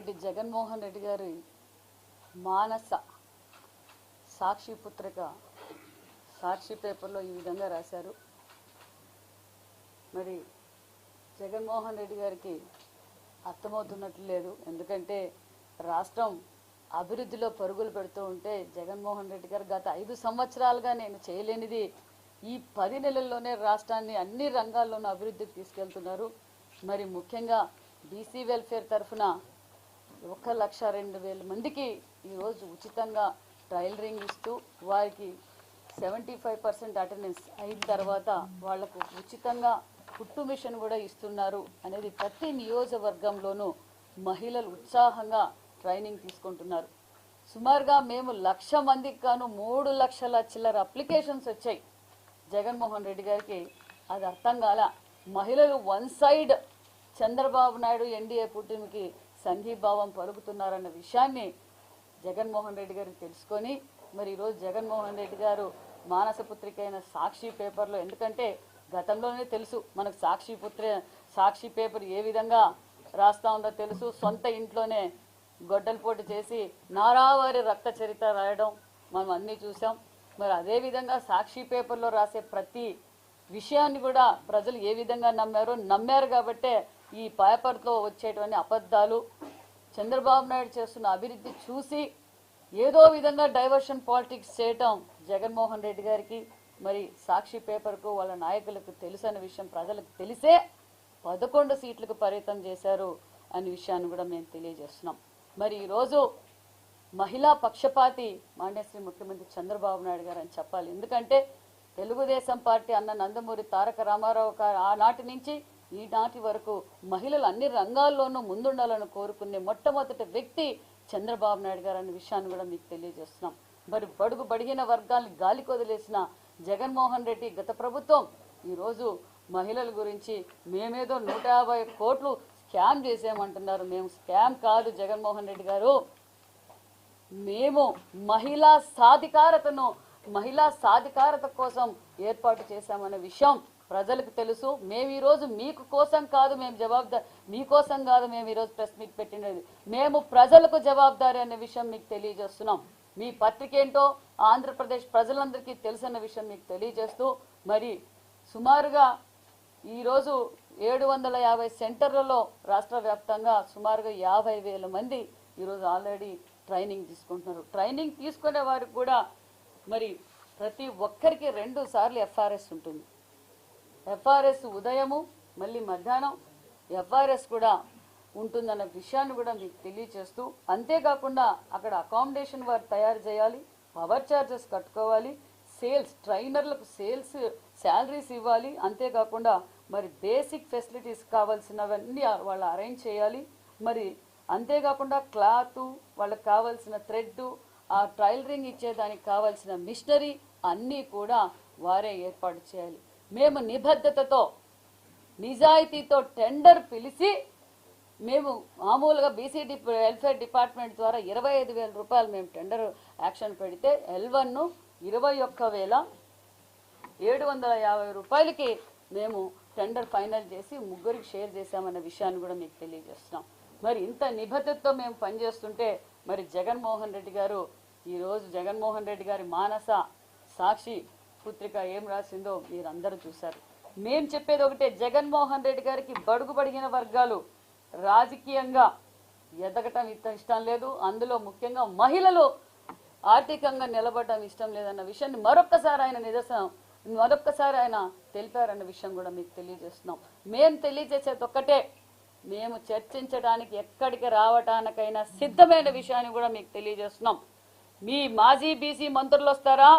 రెడ్డి జగన్మోహన్ రెడ్డి గారి మానస సాక్షి పుత్రిక సాక్షి పేపర్లో ఈ విధంగా రాశారు. మరి జగన్మోహన్ రెడ్డి గారికి అర్థమవుతున్నట్లు లేదు. ఎందుకంటే రాష్ట్రం అభివృద్ధిలో పరుగులు పెడుతూ ఉంటే జగన్మోహన్ రెడ్డి గారు గత 5 సంవత్సరాలుగా నేను చేయలేనిది ఈ 10 నెలల్లోనే రాష్ట్రాన్ని అన్ని రంగాల్లోనూ అభివృద్ధికి తీసుకెళ్తున్నారు. మరి ముఖ్యంగా బీసీ వెల్ఫేర్ తరఫున 1,02,000 మందికి ఈరోజు ఉచితంగా టైలరింగ్ ఇస్తూ వారికి 75% అటెండెన్స్ అయిన తర్వాత వాళ్లకు ఉచితంగా కుట్టు మిషన్ కూడా ఇస్తున్నారు అనేది ప్రతి నియోజకవర్గంలోనూ మహిళలు ఉత్సాహంగా ట్రైనింగ్ తీసుకుంటున్నారు. సుమారుగా మేము 1,00,000 మందికి గాను 3 లక్షల చిల్లర అప్లికేషన్స్ వచ్చాయి. జగన్మోహన్ రెడ్డి గారికి అది అర్థం కాల. మహిళలు one side Chandrababu Naidu NDA కూటమికి సంఘీభావం పలుకుతున్నారన్న విషయాన్ని జగన్మోహన్ రెడ్డి గారికి తెలుసుకొని మరి ఈరోజు జగన్మోహన్ రెడ్డి గారు మానసపుత్రిక అయిన సాక్షి పేపర్లో, ఎందుకంటే గతంలోనే తెలుసు మనకు సాక్షి పేపర్ ఏ విధంగా రాస్తా ఉందో తెలుసు. సొంత ఇంట్లోనే గొడ్డల పోటు చేసి నారావారి రక్త చరిత్ర రాయడం మనం అన్నీ చూసాం. మరి అదేవిధంగా సాక్షి పేపర్లో రాసే ప్రతి విషయాన్ని కూడా ప్రజలు ఏ విధంగా నమ్మారు కాబట్టే ఈ పేపర్తో వచ్చేటువంటి అబద్ధాలు, చంద్రబాబు నాయుడు చేస్తున్న అభివృద్ధి చూసి ఏదో విధంగా డైవర్షన్ పాలిటిక్స్ చేయటం జగన్మోహన్ రెడ్డి గారికి మరి సాక్షి పేపర్కు వాళ్ళ నాయకులకు తెలుసు అనే విషయం ప్రజలకు తెలిసే 11 సీట్లకు పరిమితం చేశారు అనే విషయాన్ని కూడా మేము తెలియజేస్తున్నాం. మరి ఈరోజు మహిళా పక్షపాతి మాన్యశ్రీ ముఖ్యమంత్రి చంద్రబాబు నాయుడు గారు అని చెప్పాలి. ఎందుకంటే తెలుగుదేశం పార్టీ అన్న నందమూరి తారక రామారావు గారు ఆనాటి నుంచి ఈనాటి వరకు మహిళలు అన్ని రంగాల్లోనూ ముందుండాలని కోరుకునే మొట్టమొదటి వ్యక్తి చంద్రబాబు నాయుడు గారు అనే విషయాన్ని కూడా మీకు తెలియజేస్తున్నాం. మరి బడిగిన వర్గాల్ని గాలికి వదిలేసిన జగన్మోహన్ రెడ్డి గత ప్రభుత్వం ఈరోజు మహిళల గురించి మేమేదో 150 కోట్లు స్కామ్ చేసామంటున్నారు. మేము స్కామ్ కాదు జగన్మోహన్ రెడ్డి గారు, మేము మహిళా సాధికారత కోసం ఏర్పాటు చేశామనే విషయం ప్రజలకు తెలుసు. మేము ఈరోజు మీకోసం కాదు మేము ఈరోజు ప్రెస్ మీట్ పెట్టినది, మేము ప్రజలకు జవాబుదారీ అనే విషయం మీకు తెలియజేస్తున్నాం. మీ పత్రిక ఏంటో ఆంధ్రప్రదేశ్ ప్రజలందరికీ తెలుసన్న విషయం మీకు తెలియజేస్తూ మరి సుమారుగా ఈరోజు 750 సెంటర్లలో రాష్ట్ర వ్యాప్తంగా సుమారుగా 50,000 మంది ఈరోజు ఆల్రెడీ ట్రైనింగ్ తీసుకుంటున్నారు. ట్రైనింగ్ తీసుకునే వారికి కూడా మరి ప్రతి ఒక్కరికి 2 సార్లు ఎఫ్ఆర్ఎస్ ఉంటుంది. ఎఫ్ఆర్ఎస్ ఉదయము మళ్ళీ మధ్యాహ్నం ఎఫ్ఆర్ఎస్ కూడా ఉంటుందన్న విషయాన్ని కూడా మీకు తెలియజేస్తూ, అంతేకాకుండా అక్కడ అకామిడేషన్ వారు తయారు చేయాలి, పవర్ ఛార్జెస్ కట్టుకోవాలి, ట్రైనర్లకు శాలరీస్ ఇవ్వాలి, అంతేకాకుండా మరి బేసిక్ ఫెసిలిటీస్ కావాల్సినవన్నీ వాళ్ళు అరేంజ్ చేయాలి. మరి అంతేకాకుండా క్లాత్, వాళ్ళకి కావాల్సిన థ్రెడ్, ఆ టైలరింగ్ ఇచ్చేదానికి కావాల్సిన మిషనరీ అన్నీ కూడా వారే ఏర్పాటు చేయాలి. మేము నిబద్ధతతో నిజాయితీతో టెండర్ పిలిచి మేము మామూలుగా బీసీ వెల్ఫేర్ డిపార్ట్మెంట్ ద్వారా 25,000 రూపాయలు మేము టెండర్ యాక్షన్ పెడితే L1 21,750 రూపాయలకి మేము టెండర్ ఫైనల్ చేసి ముగ్గురికి షేర్ చేశామన్న విషయాన్ని కూడా మీకు తెలియజేస్తున్నాం. మరి ఇంత నిబద్ధతతో మేము పనిచేస్తుంటే మరి జగన్మోహన్ రెడ్డి గారు ఈరోజు జగన్మోహన్ రెడ్డి గారి మానస సాక్షి పుత్రిక ఏం రాసిందో మీరందరూ చూశారు. మేము చెప్పేది ఒకటే, జగన్మోహన్ రెడ్డి గారికి బడిగిన వర్గాలు రాజకీయంగా ఎదగటం ఇష్టం లేదు, అందులో ముఖ్యంగా మహిళలు ఆర్థికంగా నిలబడటం ఇష్టం లేదన్న విషయాన్ని మరొక్కసారి ఆయన తెలిపారన్న విషయం కూడా మీకు తెలియజేస్తున్నాం. మేము తెలియజేసేది ఒక్కటే, మేము చర్చించడానికి ఎక్కడికి రావటానికైనా సిద్ధమైన విషయాన్ని కూడా మీకు తెలియజేస్తున్నాం. మీ మాజీ బీసీ మంత్రులు వస్తారా,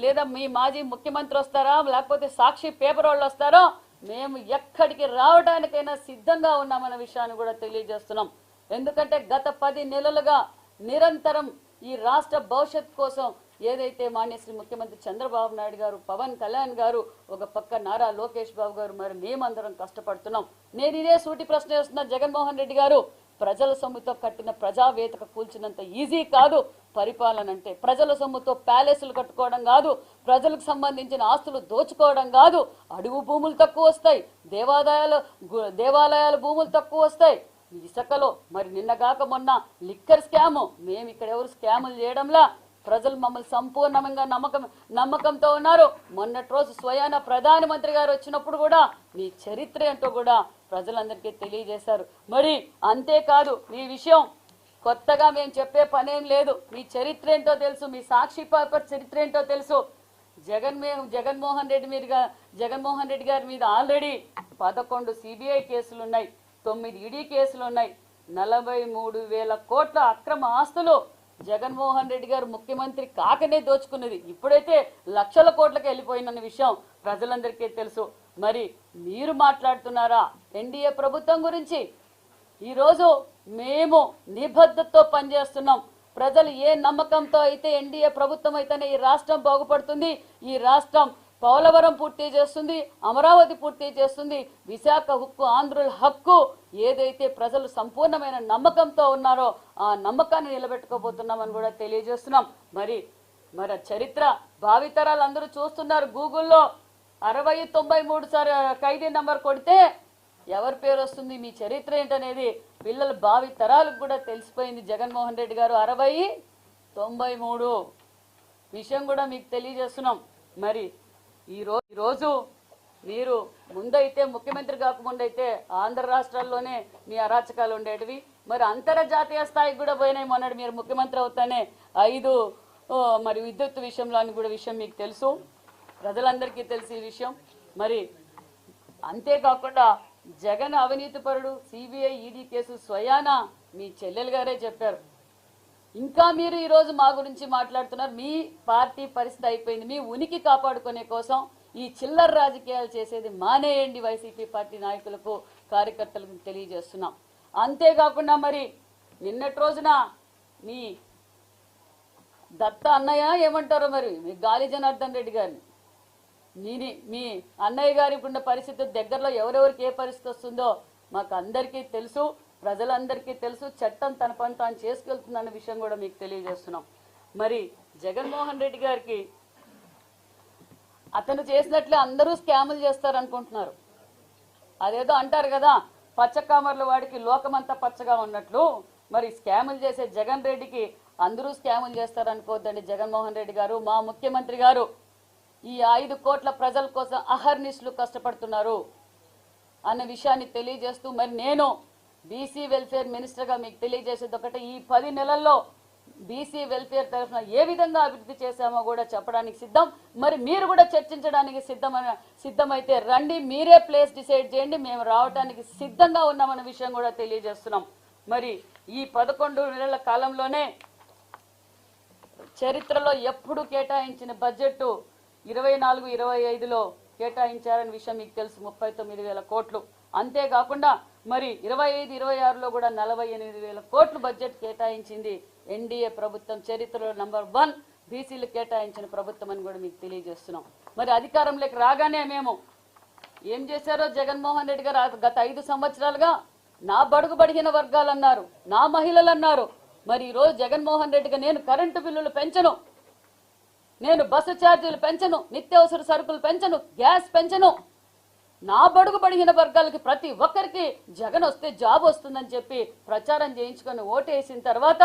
లేదా మీ మాజీ ముఖ్యమంత్రి వస్తారా, లేకపోతే సాక్షి పేపర్ వాళ్ళు వస్తారో, మేము ఎక్కడికి రావడానికైనా సిద్ధంగా ఉన్నామన్న విషయాన్ని కూడా తెలియజేస్తున్నాం. ఎందుకంటే గత 10 నెలలుగా నిరంతరం ఈ రాష్ట్ర భవిష్యత్ కోసం ఏదైతే మాన్యశ్రీ ముఖ్యమంత్రి చంద్రబాబు నాయుడు గారు, పవన్ కళ్యాణ్ గారు, ఒక పక్క నారా లోకేష్ బాబు గారు, మరి మేమందరం కష్టపడుతున్నాం. నేను ఇదే సూటి ప్రశ్న చేస్తున్నా, జగన్మోహన్ రెడ్డి గారు, ప్రజల సొమ్ముతో కట్టిన ప్రజావేదిక కూల్చినంత ఈజీ కాదు పరిపాలన అంటే. ప్రజల సొమ్ముతో ప్యాలెస్లు కట్టుకోవడం కాదు, ప్రజలకు సంబంధించిన ఆస్తులు దోచుకోవడం కాదు. అడుగు భూములు తక్కువ వస్తాయి, దేవాలయాల భూములు తక్కువ వస్తాయి, ఇసుకలో మరి నిన్నగాక మొన్న లిక్కర్ స్కాము, మేము ఇక్కడ ఎవరు స్కాములు చేయడంలా, ప్రజలు మమ్మల్ని సంపూర్ణంగా నమ్మకంతో ఉన్నారు. మొన్నటి రోజు స్వయాన ప్రధానమంత్రి గారు వచ్చినప్పుడు కూడా మీ చరిత్ర ఏంటో కూడా ప్రజలందరికీ తెలియజేశారు. మరి అంతేకాదు మీ విషయం కొత్తగా మేము చెప్పే పనేం లేదు, మీ చరిత్ర ఏంటో తెలుసు, మీ సాక్షి పేపర్ చరిత్ర ఏంటో తెలుసు. జగన్మోహన్ రెడ్డి గారి మీద ఆల్రెడీ 11 సిబిఐ కేసులు ఉన్నాయి, 9 ఈడీ కేసులు ఉన్నాయి, 43,000 కోట్ల అక్రమ ఆస్తులు జగన్మోహన్ రెడ్డి గారు ముఖ్యమంత్రి కాకనే దోచుకున్నది, ఇప్పుడైతే లక్షల కోట్లకు వెళ్ళిపోయిన విషయం ప్రజలందరికీ తెలుసు. మరి మీరు మాట్లాడుతున్నారా ఎన్డీఏ ప్రభుత్వం గురించి? ఈరోజు మేము నిబద్ధతతో పనిచేస్తున్నాం. ప్రజలు ఏ నమ్మకంతో అయితే ఎన్డీఏ ప్రభుత్వం అయితేనే ఈ రాష్ట్రం బాగుపడుతుంది, ఈ రాష్ట్రం పోలవరం పూర్తి చేస్తుంది, అమరావతి పూర్తి చేస్తుంది, విశాఖ హక్కు ఆంధ్రుల హక్కు ఏదైతే ప్రజలు సంపూర్ణమైన నమ్మకంతో ఉన్నారో ఆ నమ్మకాన్ని నిలబెట్టుకోబోతున్నామని కూడా తెలియజేస్తున్నాం. మరి చరిత్ర భావితరాలు అందరూ చూస్తున్నారు. గూగుల్లో 6093 ఖైదీ నంబర్ కొడితే ఎవరి పేరు వస్తుంది, మీ చరిత్ర ఏంటనేది పిల్లల భావి తరాలకు కూడా తెలిసిపోయింది. జగన్మోహన్ రెడ్డి గారు 6093 విషయం కూడా మీకు తెలియజేస్తున్నాం. మరి ఈరోజు మీరు ముందైతే ముఖ్యమంత్రి కాకముందైతే ఆంధ్ర రాష్ట్రాల్లోనే మీ అరాచకాలు ఉండేటివి, మరి అంతర్జాతీయ స్థాయికి కూడా పోయినాయి. మొన్నటి మీరు ముఖ్యమంత్రి అవుతానే 5 మరి విద్యుత్ విషయంలో అని కూడా విషయం మీకు తెలుసు, ప్రజలందరికీ తెలిసి ఈ విషయం. మరి అంతేకాకుండా జగన్ అవినీతిపరుడు, సిబిఐ ఈడీ కేసు స్వయాన మీ చెల్లెలు గారే చెప్పారు. ఇంకా మీరు ఈరోజు మా గురించి మాట్లాడుతున్నారు. మీ పార్టీ పరిస్థితి అయిపోయింది. మీ ఉనికి కాపాడుకునే కోసం ఈ చిల్లర రాజకీయాలు చేసేది మానేయండి వైసీపీ పార్టీ నాయకులకు, కార్యకర్తలకు తెలియజేస్తున్నాం. అంతేకాకుండా మరి నిన్నటి రోజున మీ దత్త అన్నయ్య ఏమంటారో మరి మీ గాలి జనార్దన్ రెడ్డి గారిని, మీ అన్నయ్య గారికి ఉన్న పరిస్థితి దగ్గరలో ఎవరెవరికి ఏ పరిస్థితి వస్తుందో మాకు అందరికీ తెలుసు, ప్రజలందరికీ తెలుసు. చట్టం తన పని తాను చేసుకెళ్తుందన్న విషయం కూడా మీకు తెలియజేస్తున్నాం. మరి జగన్మోహన్ రెడ్డి గారికి అతను చేసినట్లే అందరూ స్కాములు చేస్తారనుకుంటున్నారు. అదేదో అంటారు కదా, పచ్చకామర్ల వాడికి లోకమంతా పచ్చగా ఉన్నట్లు మరి స్కాములు చేసే జగన్ రెడ్డికి అందరూ స్కాములు చేస్తారనుకోవద్దండి. జగన్మోహన్ రెడ్డి గారు మా ముఖ్యమంత్రి గారు ఈ 5 కోట్ల ప్రజల కోసం అహర్నిశలు కష్టపడుతున్నారు అన్న విషయాన్ని తెలియజేస్తూ మరి నేను బీసీ వెల్ఫేర్ మినిస్టర్గా మీకు తెలియజేసేది ఒకటి, ఈ 10 నెలల్లో బీసీ వెల్ఫేర్ తరఫున ఏ విధంగా అభివృద్ధి చేశామో కూడా చెప్పడానికి సిద్ధం. మరి మీరు కూడా చర్చించడానికి సిద్ధమైతే రండి, మీరే ప్లేస్ డిసైడ్ చేయండి, మేము రావడానికి సిద్ధంగా ఉన్నామన్న విషయం కూడా తెలియజేస్తున్నాం. మరి ఈ 11 నెలల కాలంలోనే చరిత్రలో ఎప్పుడు కేటాయించిన బడ్జెట్ 24-25లో కేటాయించారనే విషయం మీకు తెలుసు, 39,000 కోట్లు. అంతేకాకుండా మరి 25-26లో కూడా 48,000 కోట్లు బడ్జెట్ కేటాయించింది ఎన్డీఏ ప్రభుత్వం. చరిత్రలో నంబర్ 1 బీసీలు కేటాయించిన ప్రభుత్వం అని కూడా మీకు తెలియజేస్తున్నాం. మరి అధికారంలోకి రాగానే మేము ఏం చేశారో జగన్మోహన్ రెడ్డి గారు గత 5 సంవత్సరాలుగా నా బడుగు బడిగిన వర్గాలు అన్నారు, నా మహిళలు అన్నారు. మరి ఈరోజు జగన్మోహన్ రెడ్డిగా నేను కరెంటు బిల్లులు పెంచను, నేను బస్సు ఛార్జీలు పెంచను, నిత్యావసర సరుకులు పెంచను, గ్యాస్ పెంచను, నా బడుగు బడిగిన వర్గాలకి ప్రతి ఒక్కరికి జగన్ వస్తే జాబ్ వస్తుందని చెప్పి ప్రచారం చేయించుకొని ఓటేసిన తర్వాత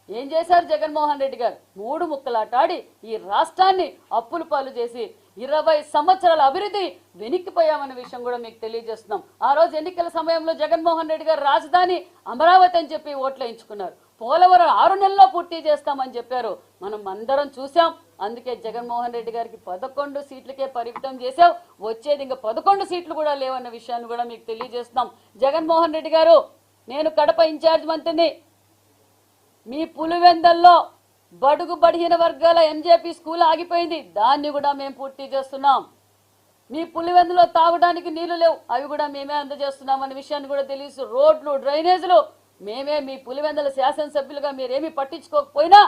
ఏం చేశారు జగన్మోహన్ రెడ్డి గారు? 3 ముక్కలాటాడి ఈ రాష్ట్రాన్ని అప్పుల పాలు చేసి 20 సంవత్సరాల అభివృద్ధి వెనక్కిపోయామన్న విషయం కూడా మీకు తెలియజేస్తున్నాం. ఆ రోజు ఎన్నికల సమయంలో జగన్మోహన్ రెడ్డి గారు రాజధాని అమరావతి అని చెప్పి ఓట్లు వేయించుకున్నారు. పోలవరం 6 నెలల్లో పూర్తి చేస్తామని చెప్పారు, మనం అందరం చూసాం. అందుకే జగన్మోహన్ రెడ్డి గారికి 11 సీట్లకే పరిమితం చేశావు, వచ్చేది ఇంకా 11 సీట్లు కూడా లేవన్న విషయాన్ని కూడా మీకు తెలియజేస్తున్నాం. జగన్మోహన్ రెడ్డి గారు, నేను కడప ఇన్ఛార్జ్ మంత్రిని, మీ పులివెందల్లో బడుగు బడిగిన వర్గాల ఎంజేపీ స్కూల్ ఆగిపోయింది, దాన్ని కూడా మేము పూర్తి చేస్తున్నాం. మీ పులివెందులో తాగడానికి నీళ్లు లేవు, అవి కూడా మేమే అందజేస్తున్నాం అనే విషయాన్ని కూడా తెలుసు. రోడ్లు, డ్రైనేజీలు మేమే, మీ పులివెందుల శాసనసభ్యులుగా మీరేమీ పట్టించుకోకపోయినా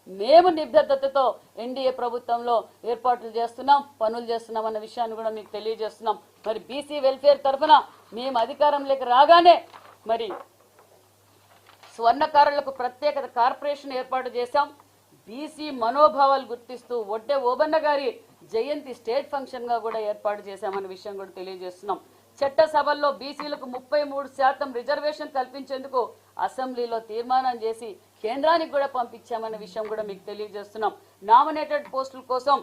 మేము నిబద్ధతతో ఎన్డీఏ ప్రభుత్వంలో ఏర్పాట్లు చేస్తున్నాం, పనులు చేస్తున్నాం అన్న విషయాన్ని కూడా మీకు తెలియజేస్తున్నాం. మరి బీసీ వెల్ఫేర్ తరఫున మేము అధికారంలోకి రాగానే మరి స్వర్ణకారులకు ప్రత్యేక కార్పొరేషన్ ఏర్పాటు చేశాం. బీసీ మనోభావాలు గుర్తిస్తూ ఒడ్డే ఓబన్న గారి జయంతి స్టేట్ ఫంక్షన్గా కూడా ఏర్పాటు చేశామన్న విషయం కూడా తెలియజేస్తున్నాం. చట్టసభల్లో బీసీలకు 33% రిజర్వేషన్ కల్పించేందుకు అసెంబ్లీలో తీర్మానం చేసి కేంద్రానికి కూడా పంపించామన్న విషయం కూడా మీకు తెలియజేస్తున్నాం. నామినేటెడ్ పోస్టుల కోసం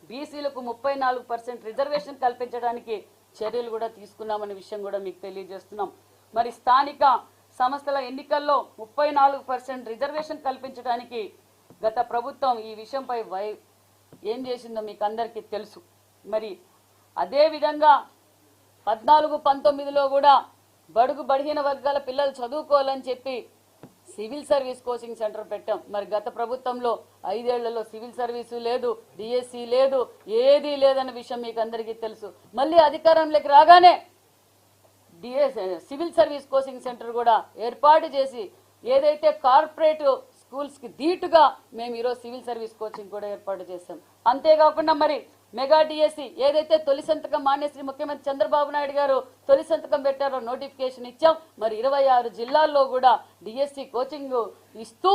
బీసీలకు 34% రిజర్వేషన్ కల్పించడానికి చర్యలు కూడా తీసుకున్నామన్న విషయం కూడా మీకు తెలియజేస్తున్నాం. మరి స్థానిక సంస్థల ఎన్నికల్లో 34% రిజర్వేషన్ కల్పించడానికి గత ప్రభుత్వం ఈ విషయంపై ఏం చేసిందో మీకు అందరికీ తెలుసు. మరి అదేవిధంగా 14-19లో కూడా బడుగు బడిహీన వర్గాల పిల్లలు చదువుకోవాలని చెప్పి సివిల్ సర్వీస్ కోచింగ్ సెంటర్ పెట్టాం. మరి గత ప్రభుత్వంలో 5 ఏళ్లలో సివిల్ సర్వీసు లేదు, డిఎస్సి లేదు, ఏదీ లేదన్న విషయం మీకు అందరికీ తెలుసు. మళ్ళీ అధికారంలోకి రాగానే సివిల్ సర్వీస్ కోచింగ్ సెంటర్ కూడా ఏర్పాటు చేసి ఏదైతే కార్పొరేట్ స్కూల్స్కి ధీటుగా మేము ఈరోజు సివిల్ సర్వీస్ కోచింగ్ కూడా ఏర్పాటు చేశాం. అంతేకాకుండా మరి మెగా డిఎస్సి ఏదైతే తొలి సంతకం మాన్యశ్రీ ముఖ్యమంత్రి చంద్రబాబు నాయుడు గారు తొలి సంతకం పెట్టారో నోటిఫికేషన్ ఇచ్చాం. మరి 26 జిల్లాల్లో కూడా డిఎస్సి కోచింగ్ ఇస్తూ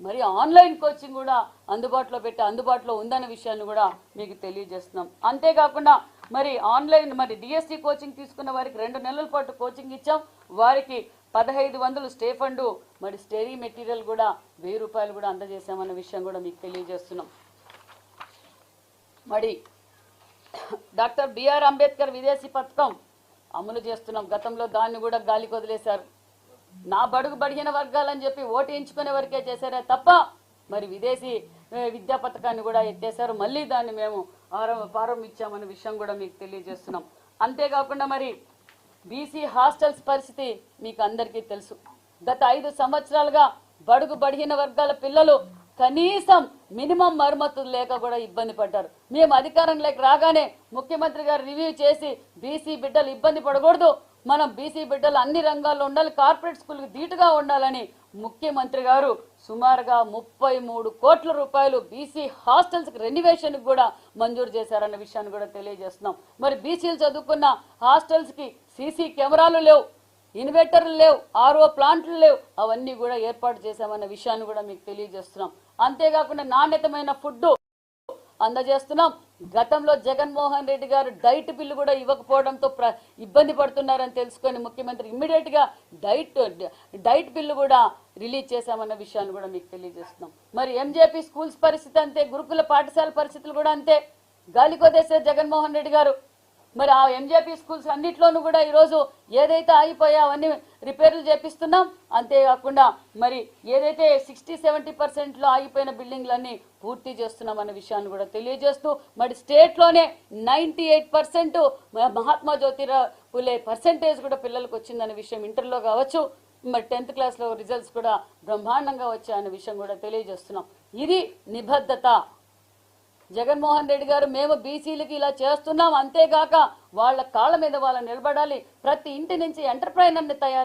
మరి ఆన్లైన్ కోచింగ్ కూడా అందుబాటులో ఉందనే విషయాన్ని కూడా మీకు తెలియజేస్తున్నాం. అంతేకాకుండా మరి ఆన్లైన్ డిఎస్సి కోచింగ్ తీసుకున్న వారికి 2 నెలల పాటు కోచింగ్ ఇచ్చాం. వారికి 1500 స్టే ఫండ్ మరి స్టడీ మెటీరియల్ కూడా 1000 రూపాయలు కూడా అందజేశామన్న విషయం కూడా మీకు తెలియజేస్తున్నాం. మరి డాక్టర్ బిఆర్ అంబేద్కర్ విదేశీ పథకం అమలు చేస్తున్నాం. గతంలో దాన్ని కూడా గాలికి వదిలేశారు. నా బడుగు బడిగిన వర్గాలని చెప్పి ఓటు ఎంచుకునే వరకే చేశారే తప్ప మరి విదేశీ విద్యా పథకాన్ని కూడా ఎత్తేశారు. మళ్ళీ దాన్ని మేము ప్రారంభించామనే విషయం కూడా మీకు తెలియజేస్తున్నాం. అంతేకాకుండా మరి బీసీ హాస్టల్స్ పరిస్థితి మీకు అందరికీ తెలుసు. గత 5 సంవత్సరాలుగా బడుగు బడిగిన వర్గాల పిల్లలు కనీసం మినిమం మరమ్మతులు లేక కూడా ఇబ్బంది పడ్డారు. మేము అధికారంలోకి రాగానే ముఖ్యమంత్రి గారు రివ్యూ చేసి బీసీ బిడ్డలు ఇబ్బంది పడకూడదు, మనం బీసీ బిడ్డలు అన్ని రంగాల్లో ఉండాలి, కార్పొరేట్ స్కూల్కి ధీటుగా ఉండాలని ముఖ్యమంత్రి గారు సుమారుగా 33 కోట్ల రూపాయలు బీసీ హాస్టల్స్కి రెన్యువేషన్కి కూడా మంజూరు చేశారన్న విషయాన్ని కూడా తెలియజేస్తున్నాం. మరి బీసీలు చదువుకున్న హాస్టల్స్కి సీసీ కెమెరాలు లేవు, ఇన్వర్టర్లు లేవు, ఆర్ఓ ప్లాంట్లు లేవు, అవన్నీ కూడా ఏర్పాటు చేశామన్న విషయాన్ని కూడా మీకు తెలియజేస్తున్నాం. అంతేకాకుండా నాణ్యతమైన ఫుడ్ అందజేస్తున్నాం. గతంలో జగన్మోహన్ రెడ్డి గారు డైట్ బిల్లు కూడా ఇవ్వకపోవడంతో ఇబ్బంది పడుతున్నారని తెలుసుకొని ముఖ్యమంత్రి ఇమ్మీడియట్ గా డైట్ బిల్లు కూడా రిలీజ్ చేశామన్న విషయాన్ని కూడా మీకు తెలియజేస్తున్నాం. మరి ఎంజేపీ స్కూల్స్ పరిస్థితి అంతే, గురుకుల పాఠశాల పరిస్థితులు కూడా అంతే, గాలికొదేసే జగన్మోహన్ రెడ్డి గారు. మరి ఆ ఎంజేపీ స్కూల్స్ అన్నిట్లోనూ కూడా ఈరోజు ఏదైతే ఆగిపోయా అవన్నీ రిపేర్లు చేపిస్తున్నాం. అంతేకాకుండా మరి ఏదైతే 60-70% ఆగిపోయిన బిల్డింగ్లన్నీ పూర్తి చేస్తున్నాం అన్న విషయాన్ని కూడా తెలియజేస్తూ మరి స్టేట్లోనే 98% మహాత్మా జ్యోతిరావు పులే పర్సెంటేజ్ కూడా పిల్లలకు వచ్చిందనే విషయం ఇంటర్లో కావచ్చు, మరి 10th క్లాస్లో రిజల్ట్స్ కూడా బ్రహ్మాండంగా వచ్చాయన్న విషయం కూడా తెలియజేస్తున్నాం. ఇది నిబద్ధత. జగన్మోహన్ రెడ్డి గారు మేము బీసీలకి ఇలా చేస్తున్నాం, అంతేగాక వాళ్ళ కాళ్ళ మీద వాళ్ళు నిలబడాలి, ప్రతి ఇంటి నుంచి ఎంటర్ప్రైనర్ని తయారు